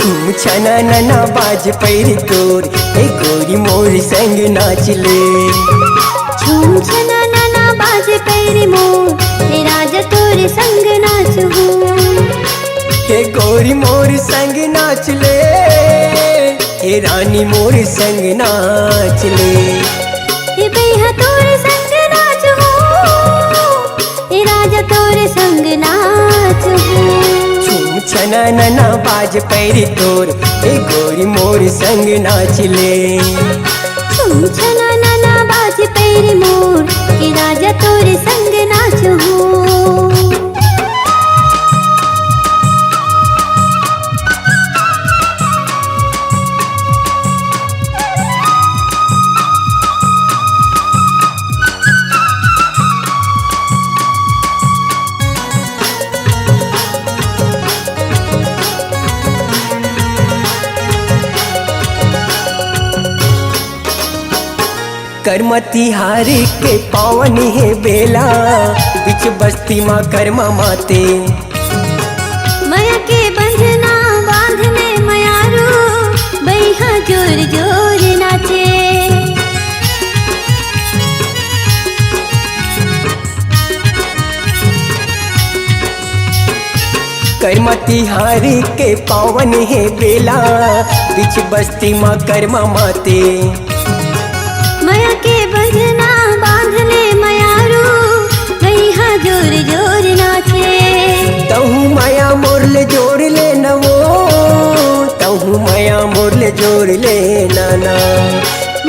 छू छना नना बाज पैरी तोर ए गोरी मोर संग नाचले। झूम छना नाना बाजे पैरी मोर हे राजा तोरे संग नाचू। हे गोरी मोर संग नाचले, हे रानी मोर संग नाचले। हे भैया तोरे संग नाचू, हे राजा तोरे संग नाचू। छू छना नना बाज पैरी तोर ए गोरी मोर संग नाचले। झूम छना नाना बाजे पैरी मोर हे राजा तोरे संग नाचू। करमती हारी के पावन है बेला, बिच बस्ती माँ कर्मा माते। माया के बंधना बांधने मयारू बैहा जोर जोर नाचे। करमती हारी के पावन है बेला, बिच बस्ती माँ कर्मा माते। माया के बंधना बांधले मयारू बैहा जोर जोर नाचे। तहु माया मोरले जोड़ ले नवो, तहु माया मोरले जोड़ ले नाना।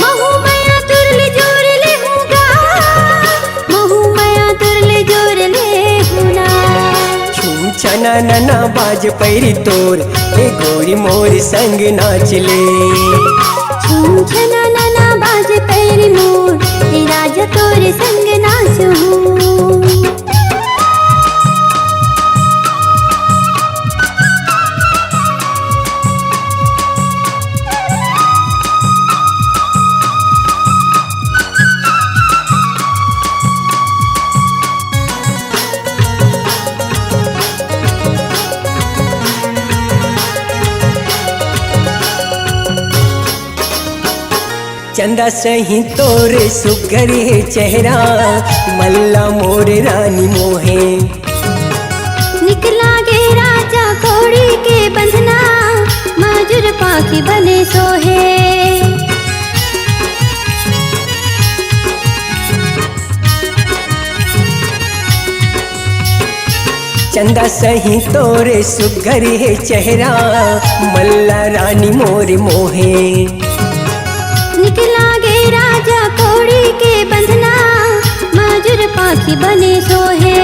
महू माया तुरले जोर ले हुगा, महू माया तुरले जोर ले हुना। छू छना नना बाज पैरी तोर ए गोरी मोर संग नाचले। झूम छना नाना बाजे पैरी मोर हे राजा तोरे संग नाचू। चंदा सही तोरे सुगरे चेहरा, मल्ला मोर रानी मोहे। निकला गे राजा कोड़ी के बंधना, माजुर पाखी बने सोहे। चंदा सही तोरे सुगरे चेहरा, मल्ला रानी मोर मोहे। निकला गे राजा कोड़ी के बंधना, माजुर पाखी बने सोहे।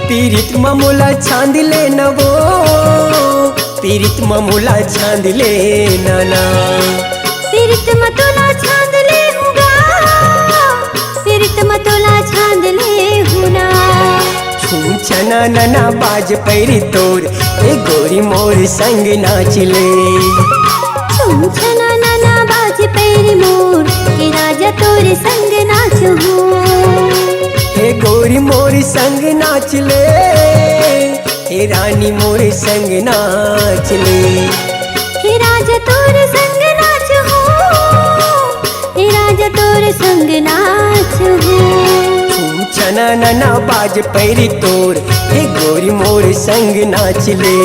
पीरित ममोला छांद ले नवो, पीरित ममोला छांद ले नाना। पीरित मतोला छांद ले हुगा, पीरित मतोला छांद ले हुना। छू छना नना बाज पैरी तोर ए गोरी मोर संग नाचले। झूम छना नाना बाजे पैरी मोर हे राजा तोरे संग नाचू। हे गोरी मोर संग नाचले, हे रानी मोर संग नाचले। हे राजा तोरे संग नाचू, हे राजा तोरे संग नाचू। छू छना नना बाज पैरी तोर हे गोरी मोर संग नाचले।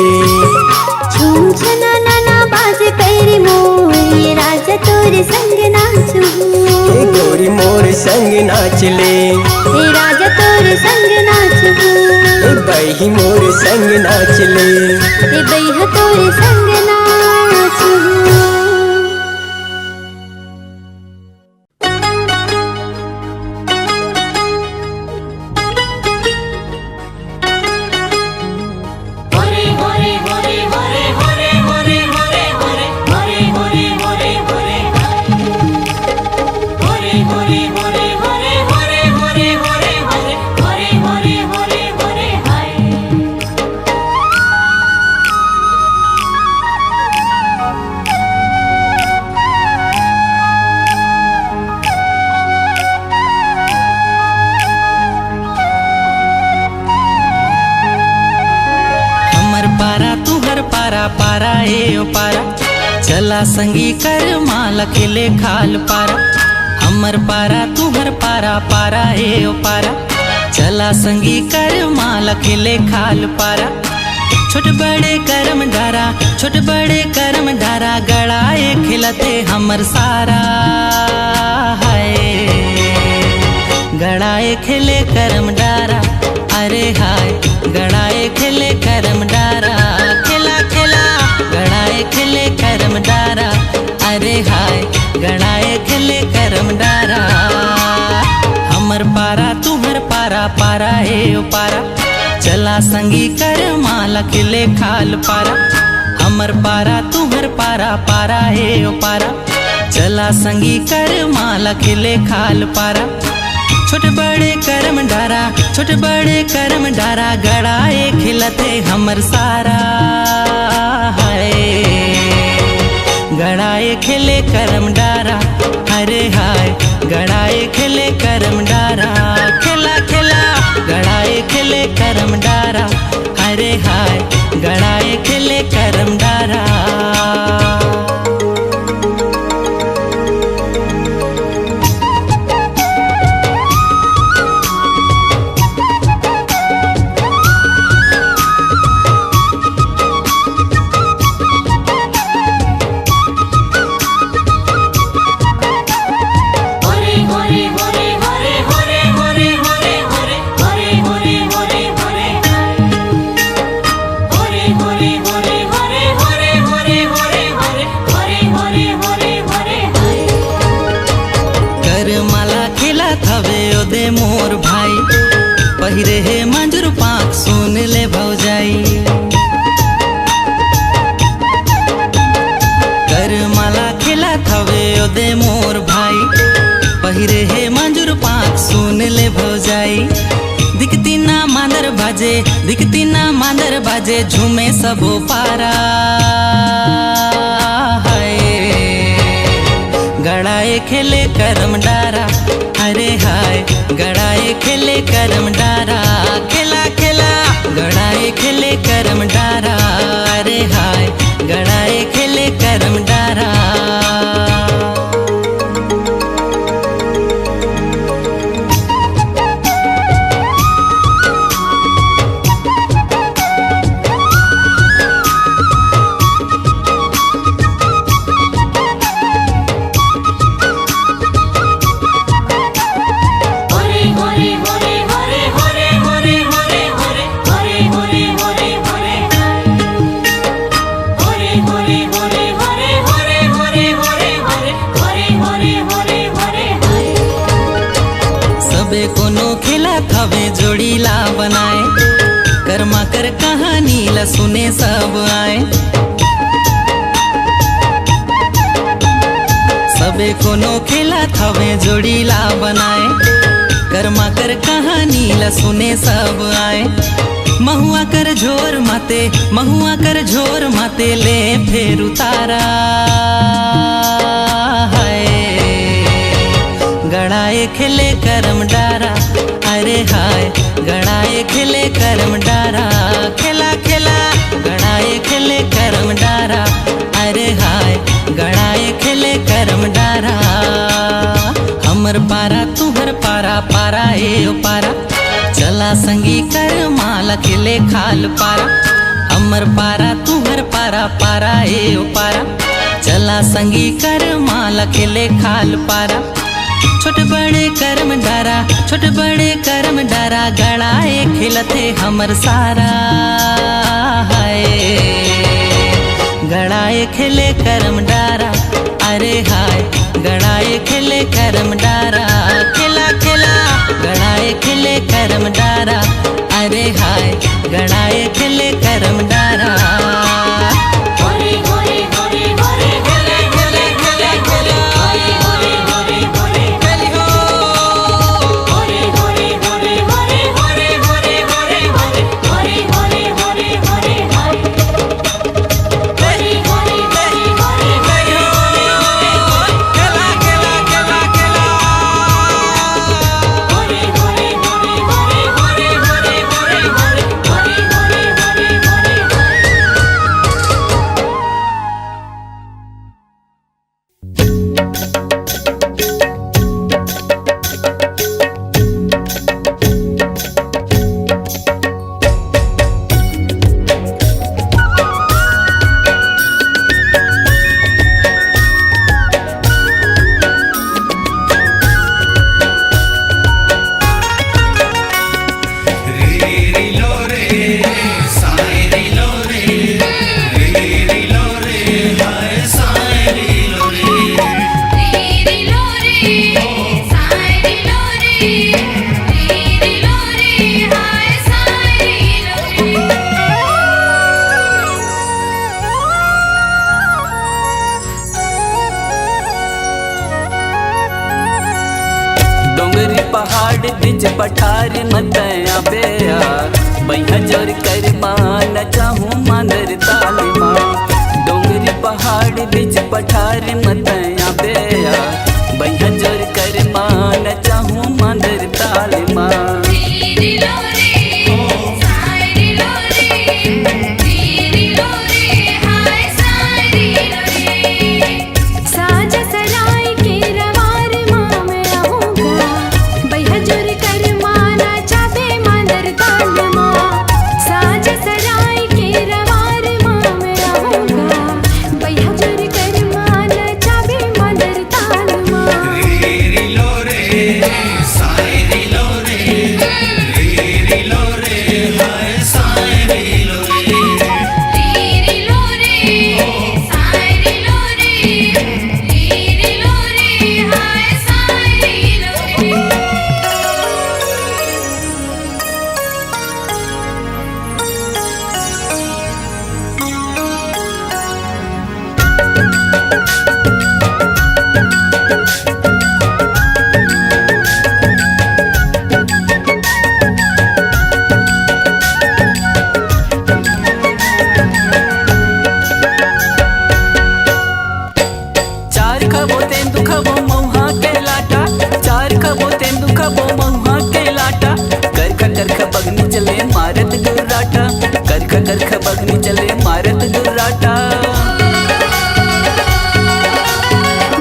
झूम छना नाना बाजे पैरी मोर हे राजा तोरे संग नाचू। हे गोरी मोर संग नाचले, हे राजा तोरे संग नाचू। हे बही मोर संग नाचले। हे बैहा तोरे संग नाचू। पारा पारा ए ओ पारा, चला संगी कर माला खिले खाल पारा। हमर पारा तुहर पारा पारा ए ओ पारा, चला संगी कर माला खिले खाल पारा। छोट बड़े करम डारा, छोट बड़े करम डारा, गड़ाए खिलते हमर सारा हाय। गड़ाए खिले करम डारा, अरे हाय गड़ाए खिले करम डारा। खिला खिला गड़ाए खिले करम डारा, अरे हाय गड़ाए खिले करम डारा। हमर पारा तुहर पारा पारा ए ओ पारा, चला संगी कर माला खिले खाल पारा। हमर पारा तुहर पारा पारा ए ओ पारा, चला संगी कर माला खिले खाल पारा। छोट बड़े करम डारा, छोट बड़े करम डारा, गड़ाए खिलते हमर सारा हाय। गड़ाए खिले करम डारा, अरे हाय गड़ाए खिले करम डारा। खिला खिला गड़ाए खिले करम डारा, अरे हाय गड़ाए खिले करम डारा। दे मोर भाई पहिरे हे मंजूर पाक सुन ले भौजाई। कर माला खिला थवे ओ दे मोर भाई पहिरे हे मंजूर पाक सुन ले भौजाई। दिखती ना मांदर बाजे, दिखती ना मांदर बाजे, झूमे सबो पारा हाय। गड़ाए खेले करम डारा, अरे हाय गड़ाए खेले करम डारा। खिला खिला गड़ाए खेले करम डारा, अरे हाय गड़ाए खेले करम डारा। कोनो खिला थवे जोड़ीला बनाए, कर्मा कर कहानी ला सुने सब आए। सबे कोनो खिला थवे जोड़ीला बनाए, कर्मा कर कहानी ला सुने सब आए। महुआ कर झोर माते, महुआ कर झोर माते, ले फेर उतारा हाय। गड़ाए खिले करम डारा, अरे हाय गड़ाए खिले करम डारा। खिला खिला गड़ाए खिले करम डारा, अरे हाय गड़ाए खिले करम डारा। हमर पारा तुहर पारा पारा ए ओ पारा, चला संगी कर माला खिले खाल पारा। हमर पारा तुहर पारा पारा ए ओ पारा, चला संगी कर माला खिले खाल पारा। छोट बड़े करम डारा, छोट बड़े करम डारा, गड़ाए खिलते हमर सारा हाय। गड़ाए खिले करम डारा, अरे हाय गड़ाए खिले करम डारा। खिला खिला गड़ाए खिले करम डारा, अरे हाय गड़ाए खिले करम डारा। बीच पठार मतया बेया बैहा जोर कर मान चाहूँ मांदर ताल माँ डोंगरी पहाड़ बीच पठार मतया बेया बैहा जोर कर मान चाहूँ मांदर ताल माँ करख बगनी चले मारत दुर्राटा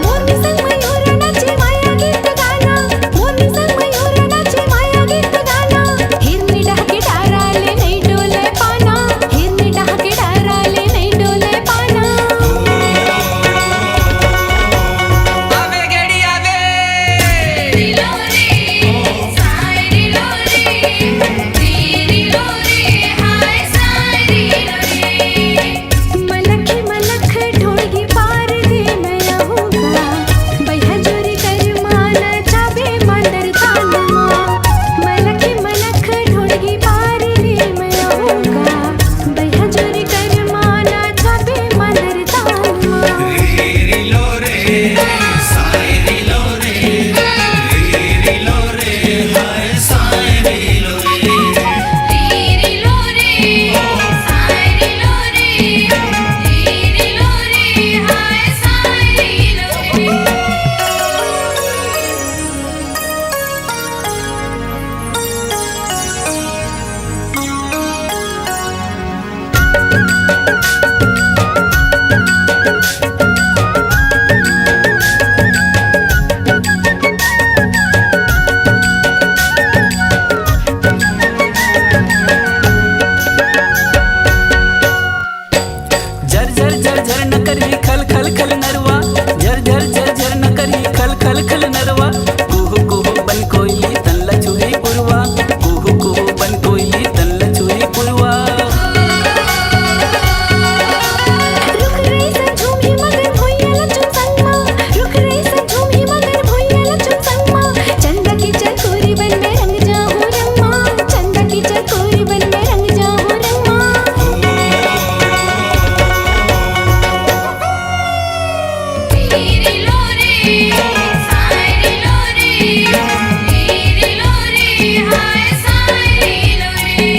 मोरनी संग मयूर नाचे माया गीत गाना मोरनी संग मयूर नाचे माया गीत गाना हिरनी डहके डाराले नहीं डोले पाना हिरनी डहके डाराले नहीं डोले पाना आवे गेड़ी आवे रिलोरे साई रिलोरे तेरी लोरे हाय साई मलख मलख ढोलगी पार दे मैं आऊंगा बैहा जोरी कर माना चाबे मांदर ताल माँ मलख मलख ढोलगी पार दे मैं आऊंगा बैहा जोरी कर माना चाबे मांदर ताल माँ झर झर झर झर न करी खल खल खल नरवा झर झर झर झर न करी खल खल खल नरवा कुहू कुहू बन कोयली तनला छुरी पुरवा कुहू कुहू बन कोयली तनला छुरी पुरवा रुख रही से झूमी मगर भोइया लचुन संगमा रुख रही से झूमी मगर भोइया लचुन संगमा चंदा की चकोरी बन में रंग जाऊं रंगमा चंदा की चकोरी बन में रंग जाऊं रंगमा तेरी लोरे साई लोरे तेरी लोरे हाय साई लोरे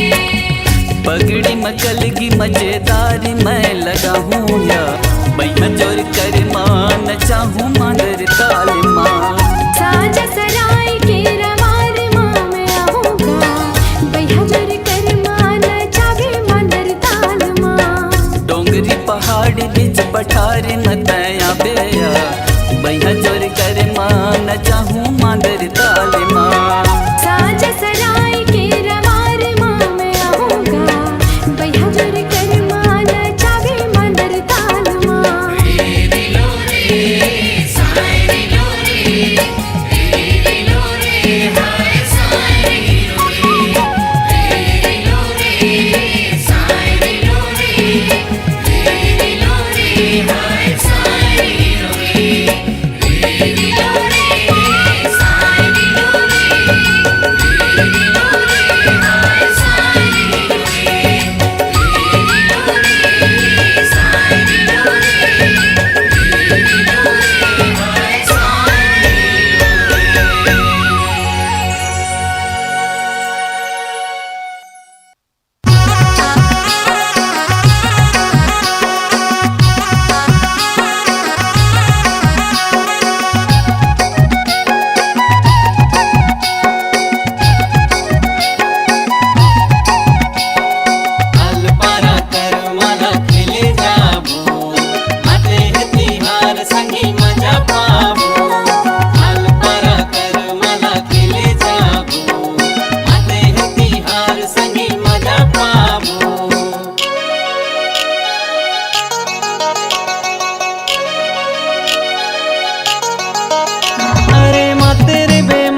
पगड़ी मकलगी मजेदार मैं लगा हूँ या बैहा जोर कर मान चाहूँ मांदर ताल माँ साज सराय के रवार माँ मैं आऊंगा बैहा जोर कर माना चाबे मांदर ताल माँ डोंगरी पहाड़ बीच पठार मतया बेया बैहा जोर कर मान चाहूँ मांदर ताल माँ साज सराय के रवार माँ मैं आऊंगा बैहा जोर कर माना चाबे मांदर ताल माँ Sai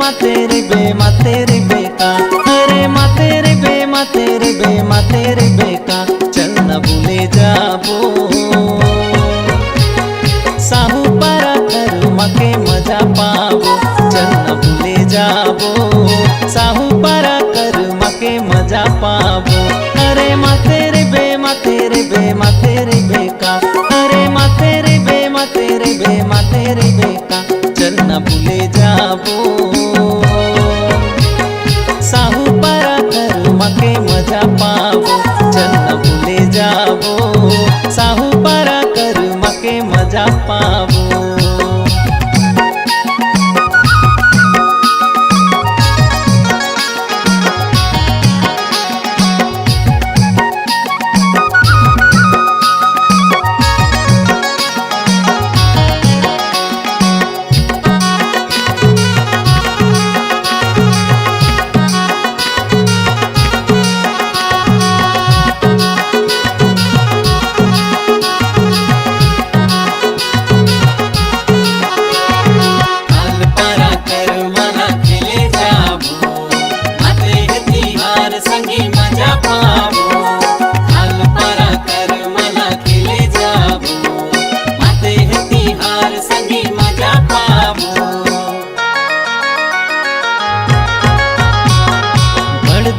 माते रे बेका, अरे माते रे बेका, चल न भूले जाबो। साहूपारा करमा के मजा पावो, चल न भूले जाबो। साहूपारा करमा के मजा पावो, अरे माते रे बेका, अरे माते रे बेका, चल न भूले जाबो। साहूपारा करमा के मजा पावो, चल न भूले जाबो। साहूपारा करमा के मजा पावो।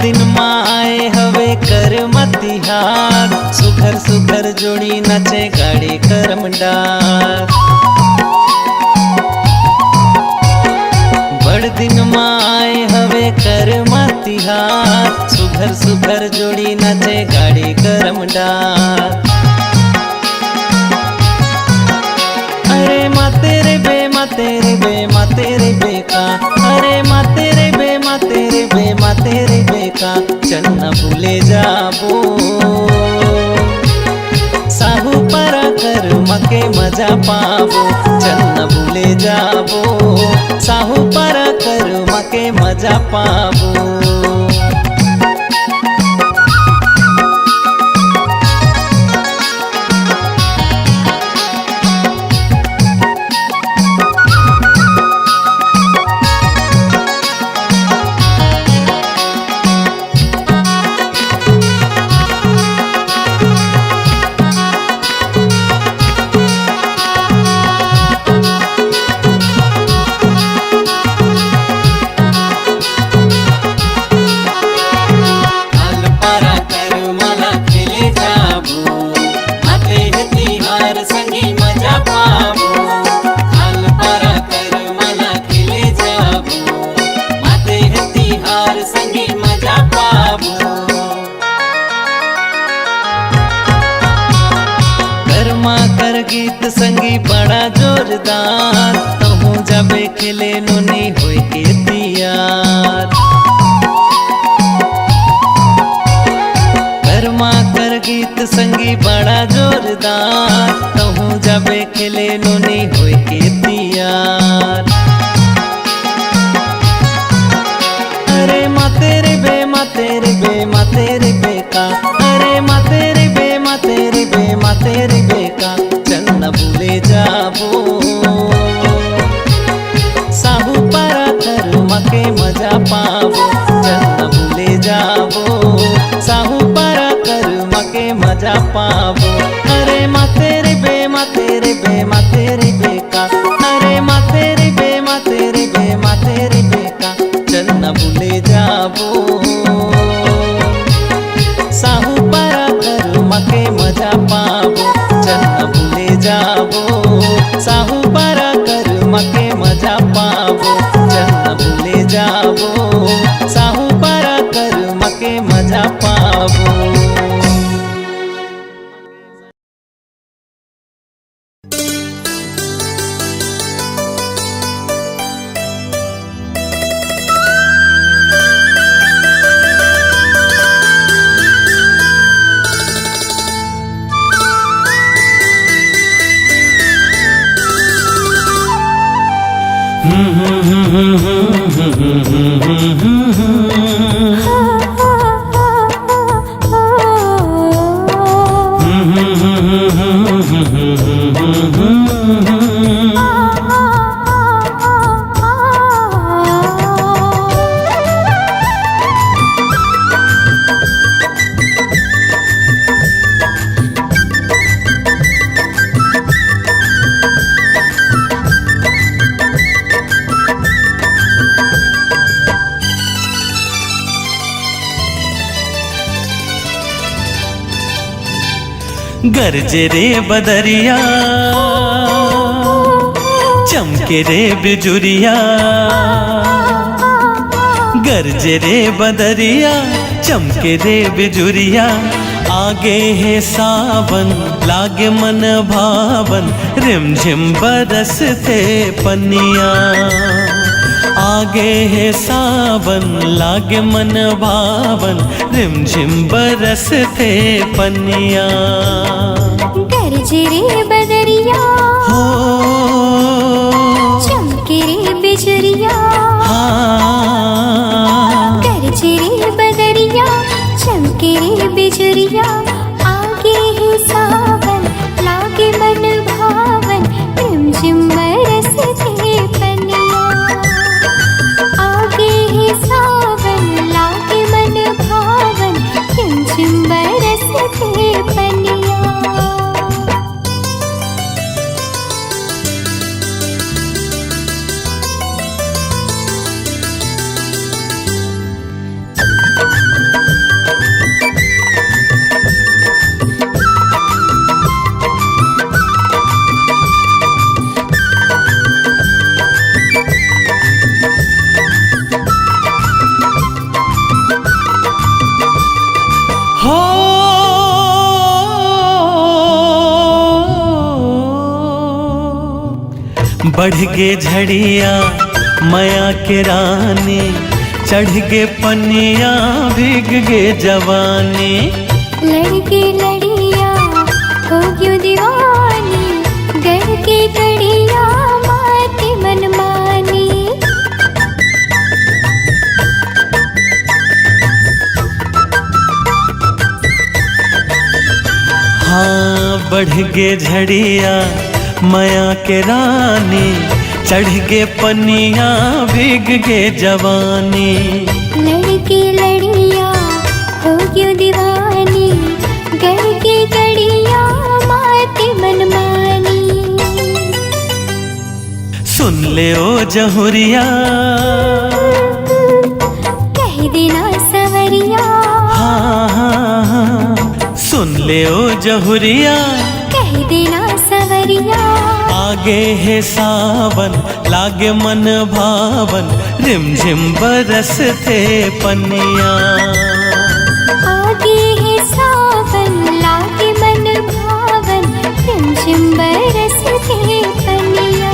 दिन माए हवे कर मतिहार, सुघर सुघर जोड़ी नचे गाड़ी करम डार। बड़ दिन माए हवे कर मतिहार, सुघर सुघर जोड़ी नचे गाड़ी करम डार। अरे माते रे बेका, अरे माते रे बेका, चल न भूले जाबो। साहूपारा करमा के मजा पावो, चल न भूले जाबो। साहूपारा करमा के मजा पावो। गीत संगी बड़ा जोरदार, कहूँ जाबे खेले नुनी होई के तियार। करमा कर गीत संगी बड़ा जोरदार, कहूँ जाबे खेले नुनी होई के तियार। अरे माते रे बेका, अरे माते रे बेका, चल न भूले जाबो। साहूपारा करमा के मजा पावो, चल न भूले जाबो। साहूपारा करमा के मजा पावो, अरे माते रे बेका, अरे माते रे बेका, चल न भूले जाबो। साहूपारा करमा के मजा पावो, चल न भूले जाबो। साहूपारा करमा के मजा पावो, चल न भूले जाबो। साहूपारा करमा के मजा पावो। गरजे रे बदरिया चमके रे बिजुरिया गरजे रे बदरिया चमके रे बिजुरिया आगे है सावन लागे मन भावन रिमझिम बरसते पनिया आगे है सावन लागे मन भावन रिमझिम बरसते पनिया गरजे रे बदरिया हो चमके रे बिजुरिया हाँ गरजे रे बदरिया चमके रे बिजुरिया आगे है सावन लागे मन भावन रिमझिम बरसते पनिया आगे है सावन लागे मन भावन रिमझिम बरसते पनिया हो बढ़ गे झड़िया माया के रानी चढ़ गे पनिया भीग गे जवानी लड़के लड़िया हो क्यों दीवानी गढ़ के गड़िया माते मनमानी हाँ बढ़ गे झड़िया माया के रानी चढ़ गे पनिया भीग गे जवानी लड़के लड़िया हो क्यों दीवानी गढ़ के गड़िया माते मनमानी सुन ले ओ जहुरिया कह देना सवरिया हाँ हाँ हाँ सुन ले ओ जहुरिया कह देना सवरिया आगे है सावन लागे मन भावन रिमझिम बरसते पनिया आगे है सावन लागे मन भावन रिमझिम बरसते पनिया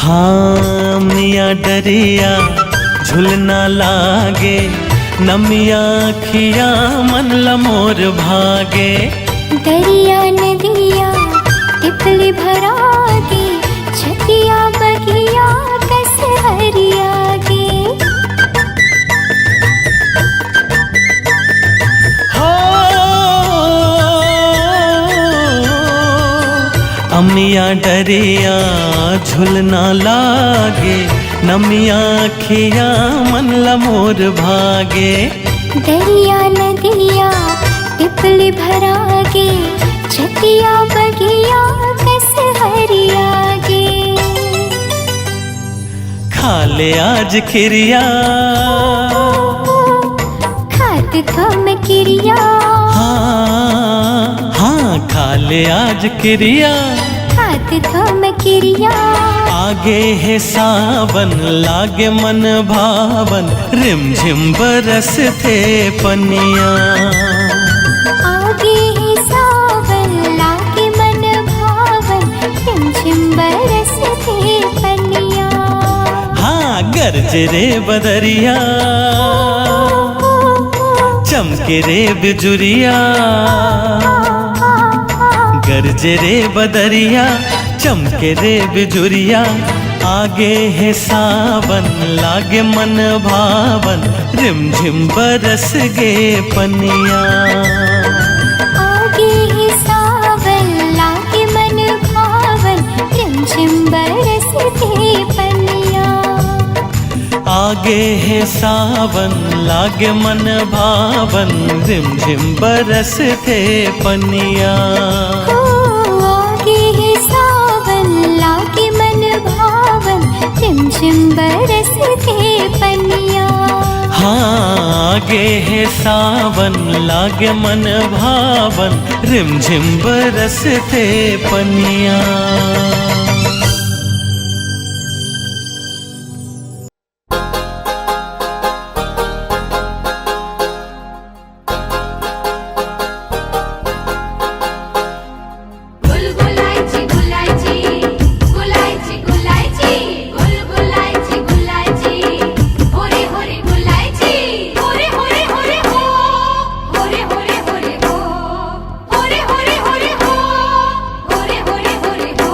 हाँ मिया डरिया झुलना लागे नमिया खिया मन लमोर भागे दरिया नदिया तितली भरागे छतिया बगिया कस हरियागे हो अमिया डरिया झुलना लागे नमिया खिया मन लमोर भागे दरिया नदिया तितली भरागे छतिया बगिया कस हरियागे खा ले आज खिरिया खात थम किरिया हाँ हाँ खा ले आज क्रिया खात थम किरिया आगे है सावन लागे मन भावन रिमझिम बरसते पनिया आगे है सावन लागे मन भावन रिमझिम बरसते पनिया हाँ गरजे रे बदरिया चमके रे बिजुरिया गरजे रे बदरिया चमके रे बिजुरिया आगे है सावन लागे मन भावन रिमझिम बरस गे पनिया आगे है सावन लागे मन भावन रिमझिम बरसते पनिया आगे है सावन लागे मन भावन, रिमझिम बरसते पनिया। हो आगे है सावन लागे मन भावन, रिमझिम बरसते पनिया। हाँ आगे है सावन लागे मन भावन, रिमझिम बरसते पनिया। गुलायची गुलायची गुलायची गुलायची गुलायची गुलायची होरे होरे गुलायची होरे होरे होरे हो होरे होरे होरे हो होरे होरे होरे हो होरे होरे होरे हो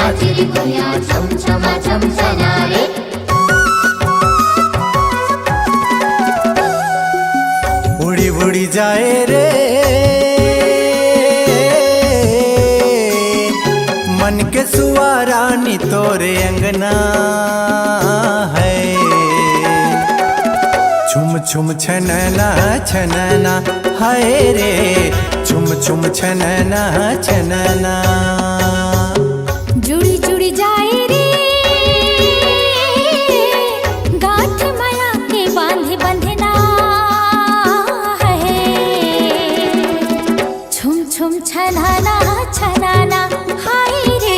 नाचरी गुनिया छम छमा छम छना रे। उड़ी उड़ी जाए रे मन के सुवारानी तोरे अंगना है। छुम छुम छनना छनना हाय रे छुम छुम छनना छनना। जुड़ी जुड़ी जाए रे गांठ माया के बांधे बंधना है। छुम छुम छनाना छनाना हाय रे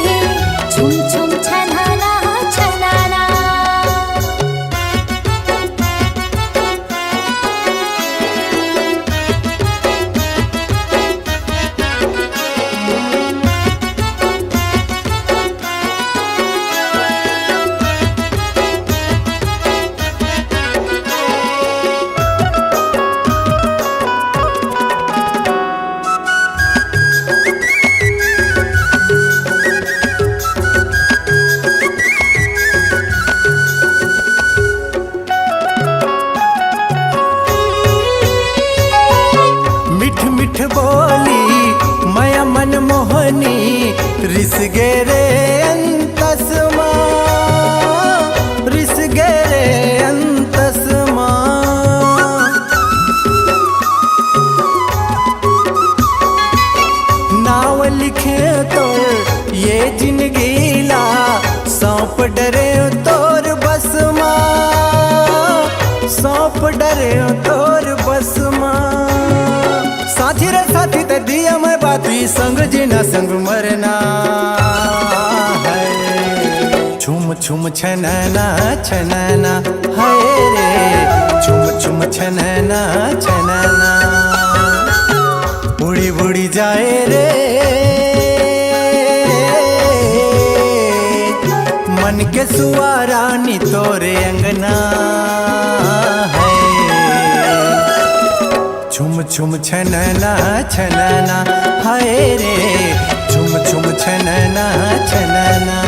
छुम छुम छनाना छनाना। मिठ मिठ बोली माया मन मोहनी रिस गेरे अंतसमा रिस गेरे अंतसमा। नाव लिखे तो ये जिंदगीला सौंप डरे तोर बसमा सौंप डरे तोर बसमा। साथी रे साथी ते दिया मैं बाती संग जीना संग मरना है। छुम छुम छनना छनना हाय रे छुम छुम छनना छनना। उड़ी उड़ी जाए रे मन के सुवारानी तोरे अंगना है। छुम छुम छनना छनना हाय रे छुम छुम छनना छनना।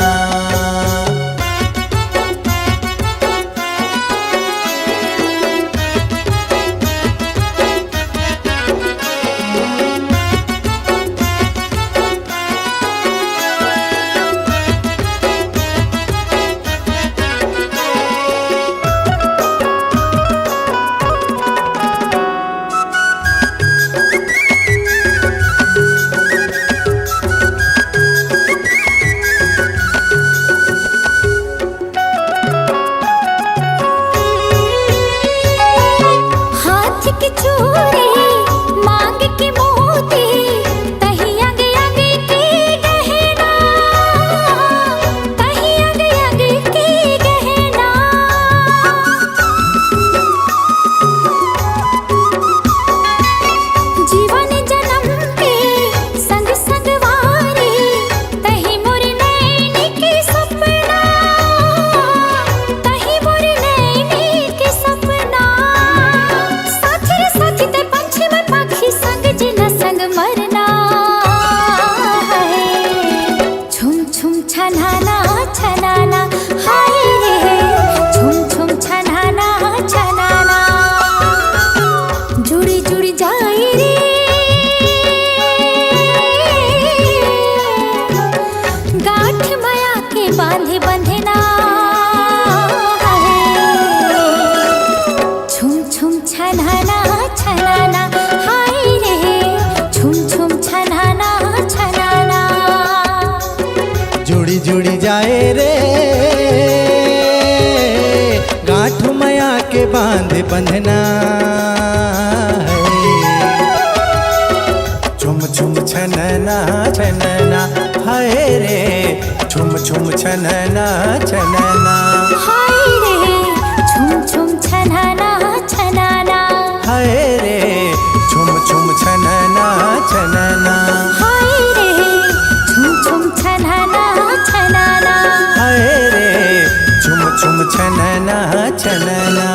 हाथ की चूड़ी मांग के मोती तही अंग अंग की गहना तही अंग अंग की गहना। जीवन जन्म के संग संग वारी तही मोर नैन के सपना तही मोर नैन के सपना। साथी रे साथी ते पंछी में पाखी संग जीना संग मरना है। छुम छुम छनाना छनाना हाय रे छुम छुम छनाना छनाना। जुड़ी जुड़ी जाए रे गांठ माया के बांधे बंधना है। छुम छुम छनाना छनाना हाय रे छुम छुम छनाना छनाना। जुड़ी जुड़ी जाए रे गांठ माया के बांध बंधना है। छुम छुम छनना छनना हाय रे छुम छुम छनना छनना। हाय रे छुम छुम छनाना छनाना हाय रे छुम छुम छनना छनना। हाय रे छुम छुम छनाना छनाना। हाय रे छुम छुम छनना छनना।